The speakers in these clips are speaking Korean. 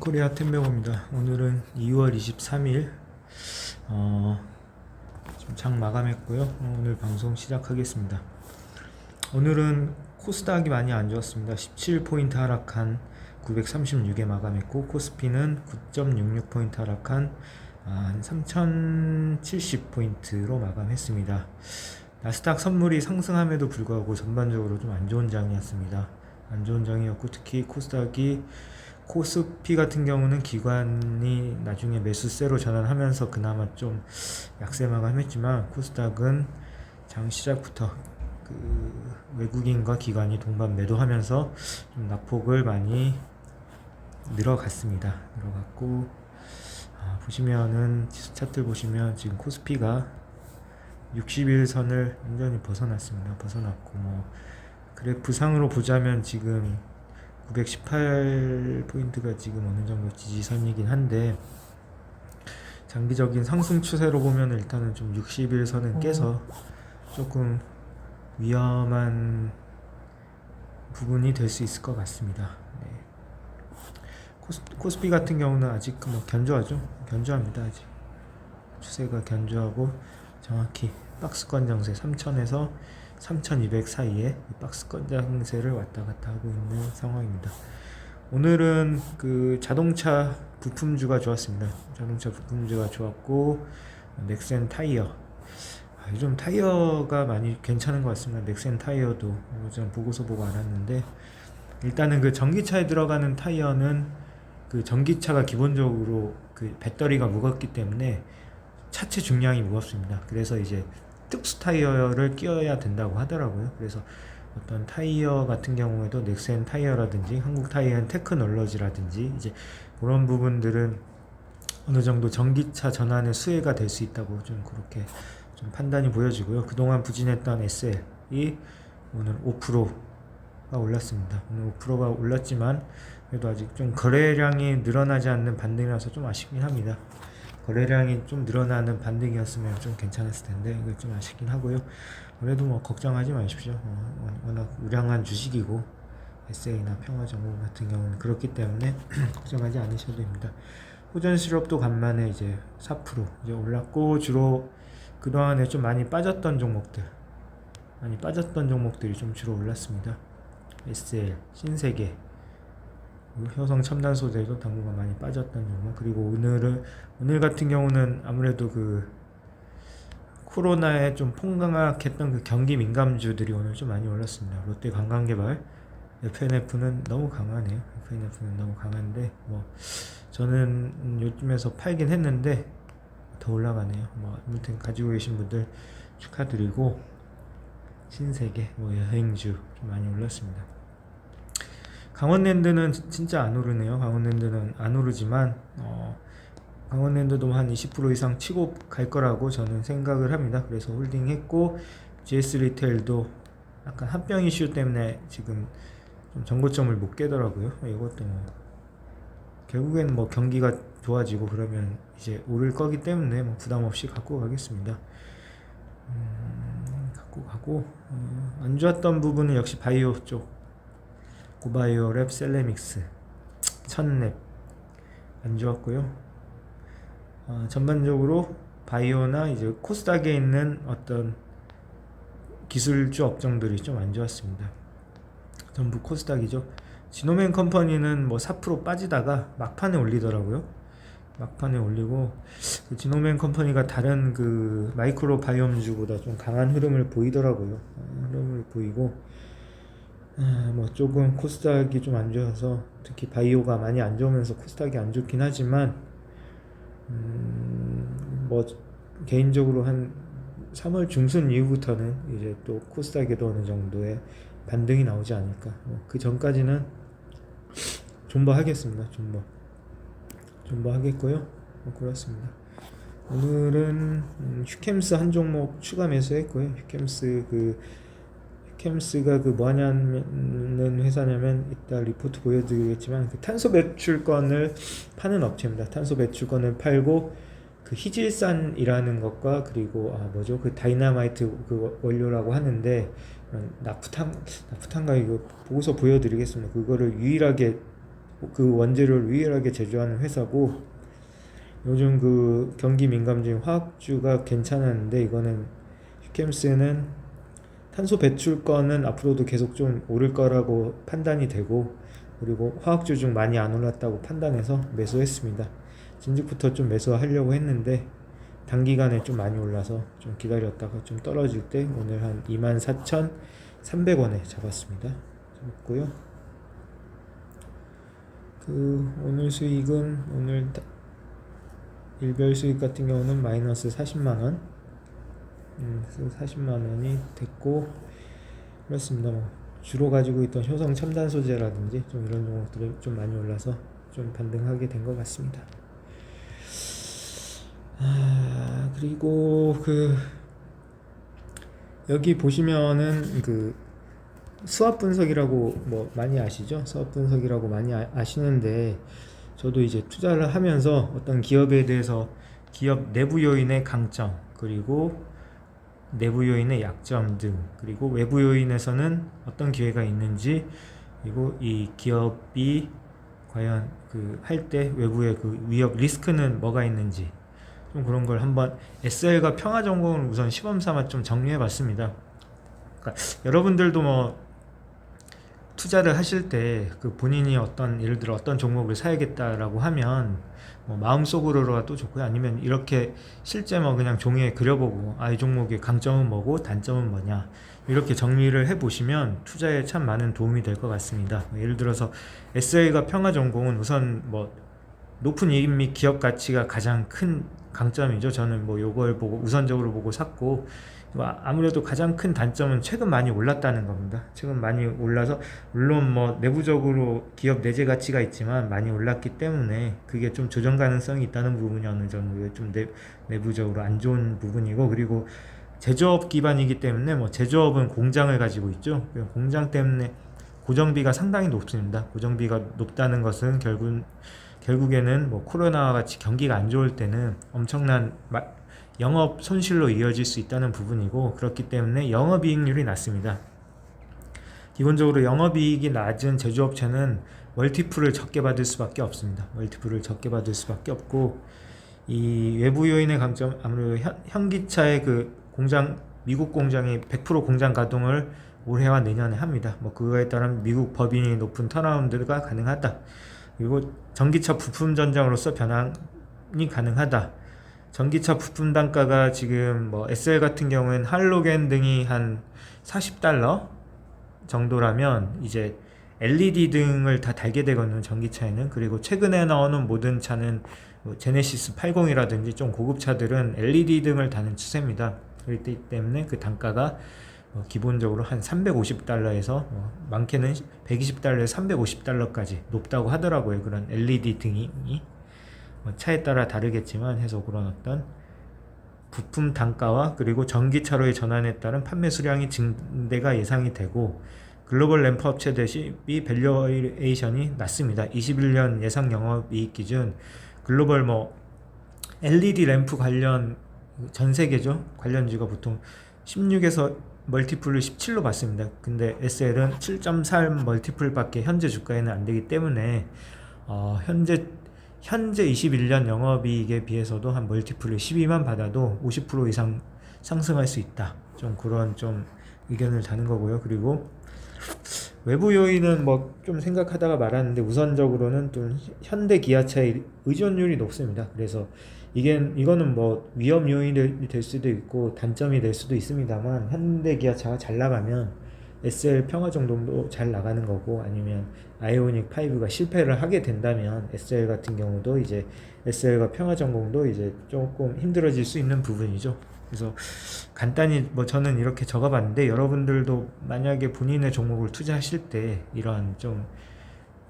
코리아 템베고입니다. 오늘은 2월 23일 지금 장 마감했고요. 오늘 방송 시작하겠습니다. 오늘은 코스닥이 많이 안 좋았습니다. 17포인트 하락한 936에 마감했고, 코스피는 9.66포인트 하락한 3070포인트로 마감했습니다. 나스닥 선물이 상승함에도 불구하고 전반적으로 좀 안 좋은 장이었습니다. 안 좋은 장이었고, 특히 코스피 같은 경우는 기관이 나중에 매수세로 전환하면서 그나마 좀 약세 마감했지만, 코스닥은 장 시작부터 외국인과 기관이 동반 매도하면서 좀 낙폭을 많이 늘어갔습니다. 늘어갔고, 보시면은 지수 차트를 보시면 지금 코스피가 60일선을 완전히 벗어났습니다. 벗어났고, 그래프상으로 보자면 지금 918포인트가 지금 어느 정도 지지선이긴 한데, 장기적인 상승 추세로 보면 일단은 좀 60일선은 깨서 조금 위험한 부분이 될 수 있을 것 같습니다. 네. 코스피 같은 경우는 아직 견조하죠. 견조합니다. 아직 추세가 견조하고, 정확히 박스권 장세 3000에서 3200 사이에 박스권 장세를 왔다 갔다 하고 있는 상황입니다. 오늘은 자동차 부품주가 좋았습니다. 자동차 부품주가 좋았고, 넥센 타이어, 요즘 타이어가 많이 괜찮은 것 같습니다. 넥센 타이어도 요즘 보고서 보고 알았는데, 일단은 전기차에 들어가는 타이어는 전기차가 기본적으로 배터리가 무겁기 때문에 차체 중량이 무겁습니다. 그래서 이제 특수 타이어를 끼워야 된다고 하더라고요. 그래서 어떤 타이어 같은 경우에도 넥센 타이어라든지 한국 타이어는 테크놀로지라든지 이제 그런 부분들은 어느 정도 전기차 전환의 수혜가 될 수 있다고 좀 그렇게 좀 판단이 보여지고요. 그동안 부진했던 SL이 오늘 5%가 올랐습니다. 오늘 5%가 올랐지만 그래도 아직 좀 거래량이 늘어나지 않는 반등이라서 좀 아쉽긴 합니다. 거래량이 좀 늘어나는 반등이었으면 좀 괜찮았을 텐데, 이거 좀 아쉽긴 하고요. 그래도 걱정하지 마십시오. 워낙 우량한 주식이고, SA나 평화정보 같은 경우는 그렇기 때문에 걱정하지 않으셔도 됩니다. 호전시럽도 간만에 이제 4% 이제 올랐고, 주로 그동안에 좀 많이 빠졌던 종목들이 좀 주로 올랐습니다. SL, 신세계, 효성 첨단 소재도 당분간 많이 빠졌던 종목. 그리고 오늘 같은 경우는 아무래도 코로나에 좀 폭락했던 경기 민감주들이 오늘 좀 많이 올랐습니다. 롯데 관광개발, FNF는 너무 강하네요. FNF는 너무 강한데, 저는 요즘에서 팔긴 했는데 더 올라가네요. 아무튼 가지고 계신 분들 축하드리고, 신세계, 여행주 좀 많이 올랐습니다. 강원랜드는 진짜 안 오르네요. 강원랜드는 안 오르지만, 강원랜드도 한 20% 이상 치고 갈 거라고 저는 생각을 합니다. 그래서 홀딩했고, GS 리테일도 약간 합병 이슈 때문에 지금 좀 전고점을 못 깨더라고요. 이것도 결국엔 경기가 좋아지고 그러면 이제 오를 거기 때문에 부담 없이 갖고 가겠습니다. 갖고 가고, 안 좋았던 부분은 역시 바이오 쪽, 고바이오랩, 셀레믹스, 천랩 안 좋았고요. 전반적으로 바이오나 이제 코스닥에 있는 어떤 기술주 업종들이 좀 안 좋았습니다. 전부 코스닥이죠. 지노맨 컴퍼니는 4% 빠지다가 막판에 올리더라고요. 막판에 올리고, 지노맨 컴퍼니가 다른 마이크로 바이옴주보다 좀 강한 흐름을 보이더라고요. 흐름을 보이고, 조금 코스닥이 좀 안 좋아서, 특히 바이오가 많이 안 좋으면서 코스닥이 안 좋긴 하지만, 개인적으로 한 3월 중순 이후부터는 이제 또 코스닥에도 어느 정도의 반등이 나오지 않을까. 그 전까지는 존버 하겠습니다. 존버 하겠고요. 그렇습니다. 오늘은 휴캠스 한 종목 추가 매수했고요. 휴캠스가 뭐하냐는 회사냐면, 이따 리포트 보여드리겠지만 탄소 배출권을 파는 업체입니다. 탄소 배출권을 팔고 희질산이라는 것과, 그리고 다이나마이트 원료라고 하는데, 나프탄가, 이거 보고서 보여드리겠습니다. 그거를 유일하게 그 원재료를 유일하게 제조하는 회사고, 요즘 그 경기 민감주인 화학주가 괜찮았는데, 이거는 휴켐스는 탄소 배출권은 앞으로도 계속 좀 오를 거라고 판단이 되고, 그리고 화학주 중 많이 안 올랐다고 판단해서 매수했습니다. 진즉부터 좀 매수하려고 했는데 단기간에 좀 많이 올라서 좀 기다렸다가 좀 떨어질 때 오늘 한 24,300원에 잡았습니다. 잡았고요. 그 오늘 수익은 오늘 일별 수익 같은 경우는 마이너스 40만원, 40만원이 됐고, 그렇습니다. 뭐 주로 가지고 있던 효성 첨단 소재라든지 좀 이런 종목들이 좀 많이 올라서 좀 반등하게 된 것 같습니다. 그리고 그 여기 보시면은 그 수압 분석이라고 뭐 많이 아시죠? 수압 분석이라고 많이 아시는데, 저도 이제 투자를 하면서 어떤 기업에 대해서 기업 내부 요인의 강점, 그리고 내부 요인의 약점 등, 그리고 외부 요인에서는 어떤 기회가 있는지, 그리고 이 기업이 과연 그 할 때 외부의 그 위협 리스크는 뭐가 있는지, 좀 그런 걸 한번 SL과 평화전공을 우선 시범 삼아 좀 정리해 봤습니다. 그러니까 여러분들도 뭐 투자를 하실 때 그 본인이 어떤, 예를 들어 어떤 종목을 사야겠다라고 하면 뭐 마음속으로라도 좋고요, 아니면 이렇게 실제 뭐 그냥 종이에 그려보고 이 종목의 강점은 뭐고 단점은 뭐냐, 이렇게 정리를 해 보시면 투자에 참 많은 도움이 될 것 같습니다. 예를 들어서 SL과 평화전공은 우선 뭐 높은 이익 및 기업 가치가 가장 큰 강점이죠. 저는 뭐 요걸 보고 우선적으로 보고 샀고, 아무래도 가장 큰 단점은 최근 많이 올랐다는 겁니다. 최근 많이 올라서, 물론 뭐 내부적으로 기업 내재 가치가 있지만 많이 올랐기 때문에 그게 좀 조정 가능성이 있다는 부분이 어느 정도 좀 내부적으로 안 좋은 부분이고, 그리고 제조업 기반이기 때문에 뭐 제조업은 공장을 가지고 있죠. 공장 때문에 고정비가 상당히 높습니다. 고정비가 높다는 것은 결국에는 뭐 코로나와 같이 경기가 안 좋을 때는 엄청난 영업 손실로 이어질 수 있다는 부분이고, 그렇기 때문에 영업이익률이 낮습니다. 기본적으로 영업이익이 낮은 제조업체는 멀티플을 적게 받을 수밖에 없습니다. 멀티플을 적게 받을 수밖에 없고, 이 외부 요인의 강점, 아무래도 현기차의 그 공장, 미국 공장이 100% 공장 가동을 올해와 내년에 합니다. 뭐 그거에 따른 미국 법인이 높은 턴어라운드가 가능하다. 그리고 전기차 부품 전장으로서 변환이 가능하다. 전기차 부품 단가가 지금 뭐 SL 같은 경우에는 할로겐 등이 한 $40 정도라면 이제 LED 등을 다 달게 되거든요, 전기차에는. 그리고 최근에 나오는 모든 차는 뭐 제네시스 80이라든지 좀 고급 차들은 LED 등을 다는 추세입니다. 그렇기 때문에 그 단가가 기본적으로 한 $350에서 많게는 $120에서 $350까지 높다고 하더라고요. 그런 LED 등이 차에 따라 다르겠지만 해서 그런 어떤 부품 단가와 그리고 전기차로의 전환에 따른 판매 수량이 증대가 예상이 되고, 글로벌 램프 업체 대비 밸류에이션이 낮습니다. 21년 예상 영업이익 기준 글로벌 뭐 LED 램프 관련 전 세계죠, 관련주가 보통 16에서 멀티플을 17로 봤습니다. 근데 SL은 7.3 멀티플밖에 현재 주가에는 안 되기 때문에 현재 21년 영업이익에 비해서도 한 멀티플을 12만 받아도 50% 이상 상승할 수 있다. 좀 그런 좀 의견을 다는 거고요. 그리고 외부 요인은 뭐 좀 생각하다가 말았는데, 우선적으로는 또 현대 기아차의 의존율이 높습니다. 그래서 이거는 뭐 위험 요인이 될 수도 있고 단점이 될 수도 있습니다만, 현대 기아차가 잘 나가면 SL 평화 정도도 잘 나가는 거고, 아니면 아이오닉 5가 실패를 하게 된다면 SL 같은 경우도 이제 SL과 평화 전공도 이제 조금 힘들어질 수 있는 부분이죠. 그래서 간단히 뭐 저는 이렇게 적어봤는데, 여러분들도 만약에 본인의 종목을 투자하실 때 이런 좀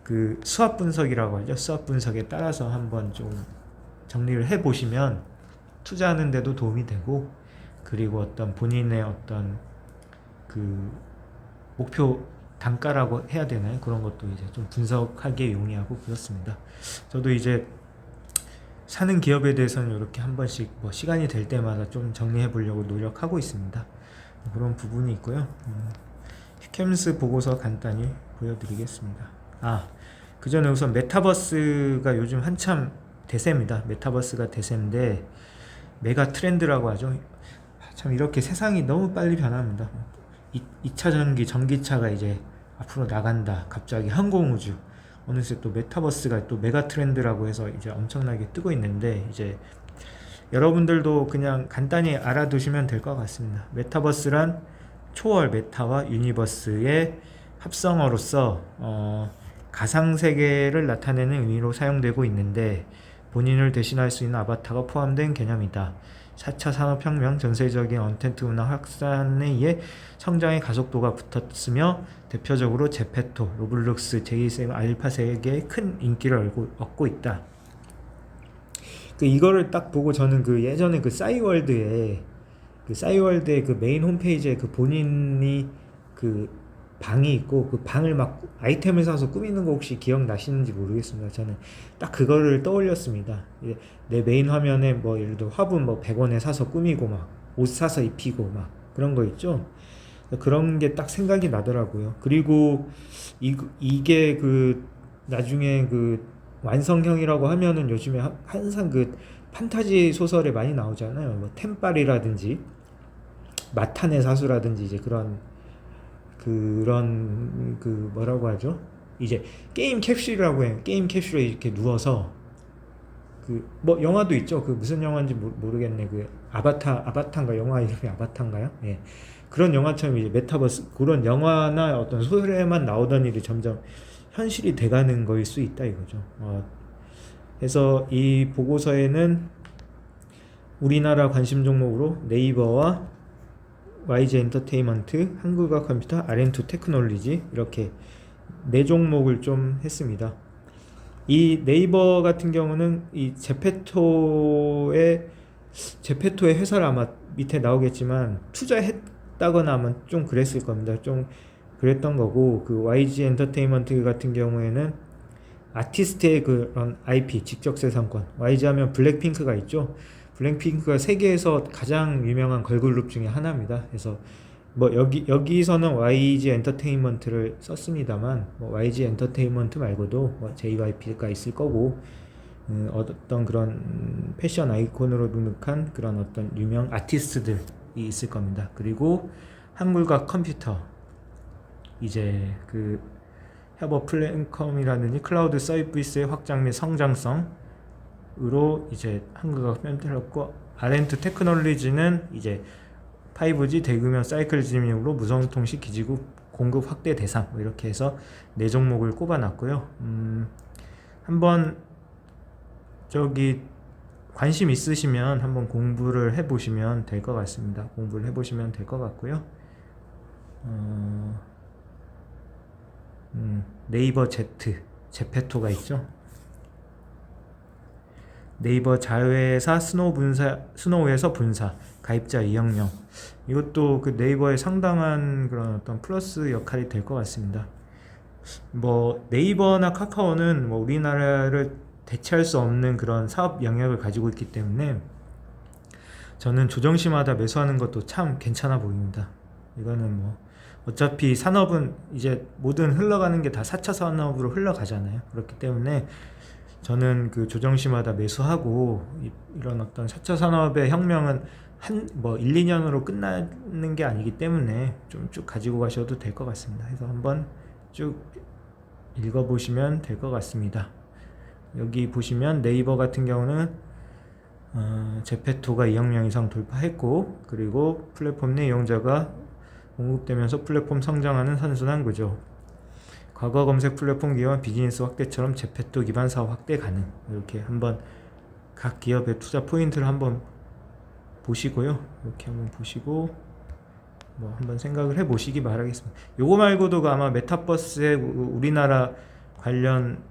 그 수압 분석이라고 하죠, 수압 분석에 따라서 한번 좀 정리를 해 보시면 투자하는 데도 도움이 되고, 그리고 어떤 본인의 어떤 그 목표 단가라고 해야 되나요? 그런 것도 이제 좀 분석하기에 용이하고 그렇습니다. 저도 이제 사는 기업에 대해서는 이렇게 한 번씩 뭐 시간이 될 때마다 좀 정리해 보려고 노력하고 있습니다. 그런 부분이 있고요. 휴켐스 보고서 간단히 보여드리겠습니다. 그 전에 우선 메타버스가 요즘 한참 대세입니다. 메타버스가 대세인데 메가 트렌드라고 하죠. 참 이렇게 세상이 너무 빨리 변합니다. 2차 전기차가 이제 앞으로 나간다. 갑자기 항공우주. 어느새 또 메타버스가 또 메가 트렌드라고 해서 이제 엄청나게 뜨고 있는데, 이제 여러분들도 그냥 간단히 알아두시면 될 것 같습니다. 메타버스란 초월 메타와 유니버스의 합성어로서 가상세계를 나타내는 의미로 사용되고 있는데, 본인을 대신할 수 있는 아바타가 포함된 개념이다. 4차 산업혁명, 전세적인 언텐트 문화 확산에 의해 성장의 가속도가 붙었으며, 대표적으로 제페토, 로블록스, 제2세 알파 세계에 큰 인기를 얻고 있다. 이거를 딱 보고 저는 예전에 싸이월드의 그 메인 홈페이지에 본인이 방이 있고, 그 방을 막 아이템을 사서 꾸미는 거 혹시 기억나시는지 모르겠습니다. 저는 딱 그거를 떠올렸습니다. 내 메인 화면에 뭐 예를 들어 화분 100원에 사서 꾸미고 막 옷 사서 입히고 막 그런 거 있죠. 그런 게 딱 생각이 나더라고요. 그리고 이게 나중에 완성형이라고 하면은 요즘에 항상 판타지 소설에 많이 나오잖아요. 뭐 템빨이라든지 마탄의 사수라든지 이제 그런 뭐라고 하죠? 이제 게임 캡슐이라고 해요. 게임 캡슐에 이렇게 누워서 뭐 영화도 있죠. 무슨 영화인지 모르겠네. 아바타인가, 영화 이름이 아바타인가요? 예. 그런 영화처럼 이제 메타버스, 그런 영화나 어떤 소설에만 나오던 일이 점점 현실이 돼가는 거일 수 있다 이거죠. 그래서 이 보고서에는 우리나라 관심 종목으로 네이버와 YG 엔터테인먼트, 한국과 컴퓨터, RM2 테크놀로지, 이렇게 4종목을 좀 했습니다. 이 네이버 같은 경우는 이 제페토의 회사를 아마 밑에 나오겠지만 투자했다거나 아마 좀 그랬을 겁니다. 좀 그랬던 거고, YG 엔터테인먼트 같은 경우에는 아티스트의 그런 IP, 직접재산권, YG 하면 블랙핑크가 있죠. 블랙핑크가 세계에서 가장 유명한 걸그룹 중에 하나입니다. 그래서 뭐 여기서는 YG 엔터테인먼트를 썼습니다만, 뭐 YG 엔터테인먼트 말고도 뭐 JYP가 있을 거고, 어떤 그런 패션 아이콘으로 등극한 그런 어떤 유명 아티스트들이 있을 겁니다. 그리고 한글과 컴퓨터, 이제 협업 플랫폼이라든지 클라우드 서비스의 확장 및 성장성으로 이제 한글과 컴퓨터였고, RM2 테크놀로지는 이제 5G 대규모 사이클 진입으로 무선통신 기지국 공급 확대 대상, 뭐 이렇게 해서 4종목을 꼽아놨고요. 한번 관심 있으시면 한번 공부를 해보시면 될 것 같습니다. 공부를 해보시면 될 것 같고요. 네이버 제페토가 있죠. 네이버 자회사 스노우에서 분사, 가입자 이영명. 이것도 네이버의 상당한 그런 어떤 플러스 역할이 될 것 같습니다. 뭐 네이버나 카카오는 뭐 우리나라를 대체할 수 없는 그런 사업 영역을 가지고 있기 때문에 저는 조정시마다 매수하는 것도 참 괜찮아 보입니다. 이거는 뭐 어차피 산업은 이제 모든 흘러가는 게 다 4차 산업으로 흘러가잖아요. 그렇기 때문에 저는 조정시마다 매수하고, 이런 어떤 4차 산업의 혁명은 1, 2년으로 끝나는 게 아니기 때문에 좀 쭉 가지고 가셔도 될 것 같습니다. 그래서 한번 쭉 읽어보시면 될 것 같습니다. 여기 보시면 네이버 같은 경우는 제페토가 2억 명 이상 돌파했고, 그리고 플랫폼 내 이용자가 공급되면서 플랫폼 성장하는 선순환 구조, 과거 검색 플랫폼 기반 비즈니스 확대처럼 제페토 기반 사업 확대 가능. 이렇게 한번 각 기업의 투자 포인트를 한번 보시고요. 이렇게 한번 보시고 뭐 한번 생각을 해보시기 바라겠습니다. 요거 말고도 아마 메타버스에 우리나라 관련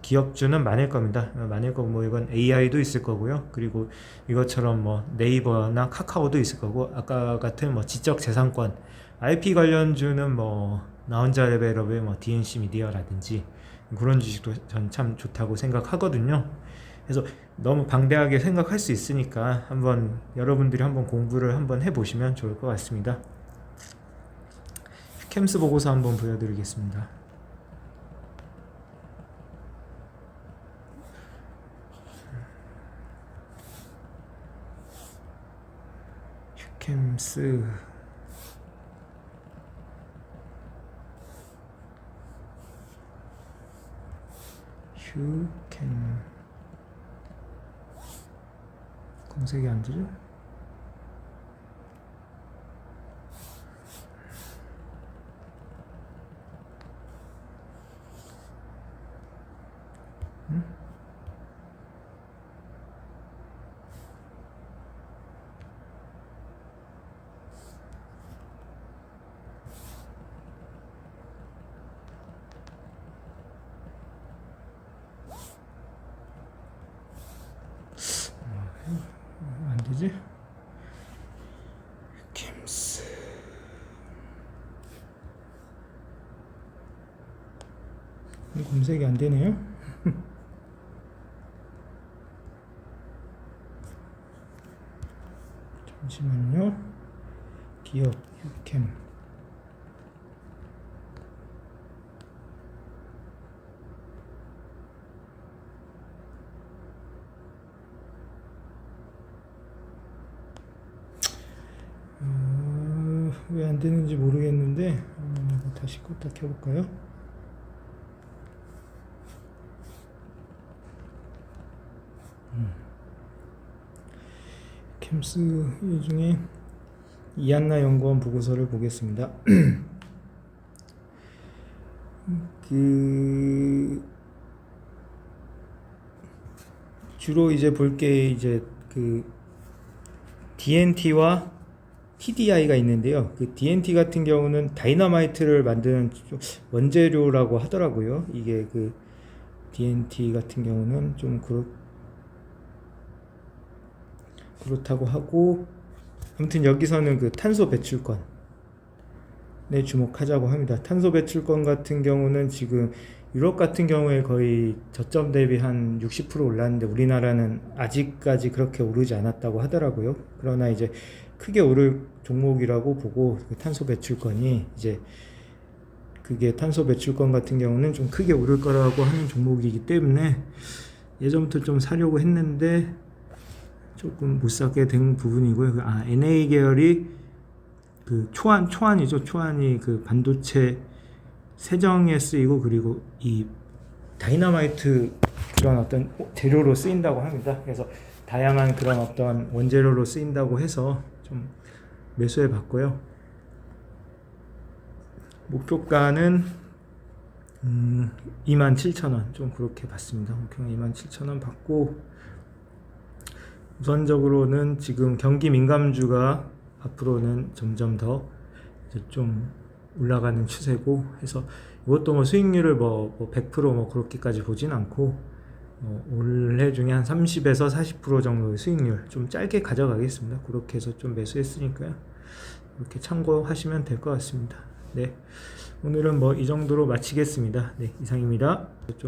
기업주는 많을 겁니다. 많을 거고, 뭐 이건 AI도 있을 거고요. 그리고 이것처럼 뭐 네이버나 카카오도 있을 거고, 아까 같은 뭐 지적 재산권, IP 관련주는 뭐 나 혼자 레벨업의 뭐 DNC 미디어라든지 그런 주식도 전 참 좋다고 생각하거든요. 그래서 너무 방대하게 생각할 수 있으니까 한번 여러분들이 한번 공부를 한번 해보시면 좋을 것 같습니다. 캠스 보고서 한번 보여드리겠습니다. 캠스 휴캠 검색이 안 되죠? 안 되지? 캠스 검색이 안 되네요. 잠시만요. 기업 휴캠 왜 안 되는지 모르겠는데 다시 껐다 켜볼까요? 캠스 이 중에 이한나 연구원 보고서를 보겠습니다. 주로 이제 볼 게 이제 DNT와 TDI가 있는데요. DNT 같은 경우는 다이너마이트를 만드는 원재료라고 하더라고요. 이게 DNT 같은 경우는 좀 그렇다고 하고, 아무튼 여기서는 탄소 배출권에 주목하자고 합니다. 탄소 배출권 같은 경우는 지금 유럽 같은 경우에 거의 저점 대비 한 60% 올랐는데 우리나라는 아직까지 그렇게 오르지 않았다고 하더라고요. 그러나 이제 크게 오를 종목이라고 보고, 탄소 배출권이 이제 그게 탄소 배출권 같은 경우는 좀 크게 오를 거라고 하는 종목이기 때문에 예전부터 좀 사려고 했는데 조금 못 사게 된 부분이고요. NA 계열이 초안이죠. 초안이 반도체 세정에 쓰이고, 그리고 이 다이너마이트 그런 어떤 재료로 쓰인다고 합니다. 그래서 다양한 그런 어떤 원재료로 쓰인다고 해서 좀 매수해 봤고요. 목표가는 27,000원 좀 그렇게 봤습니다. 목표가 27,000원 받고, 우선적으로는 지금 경기 민감주가 앞으로는 점점 더 좀 올라가는 추세고 해서 이것도 수익률을 100% 그렇게까지 보진 않고 올해 중에 한 30에서 40% 정도의 수익률 좀 짧게 가져가겠습니다. 그렇게 해서 좀 매수했으니까요. 이렇게 참고하시면 될 것 같습니다. 네, 오늘은 이 정도로 마치겠습니다. 네, 이상입니다. 좀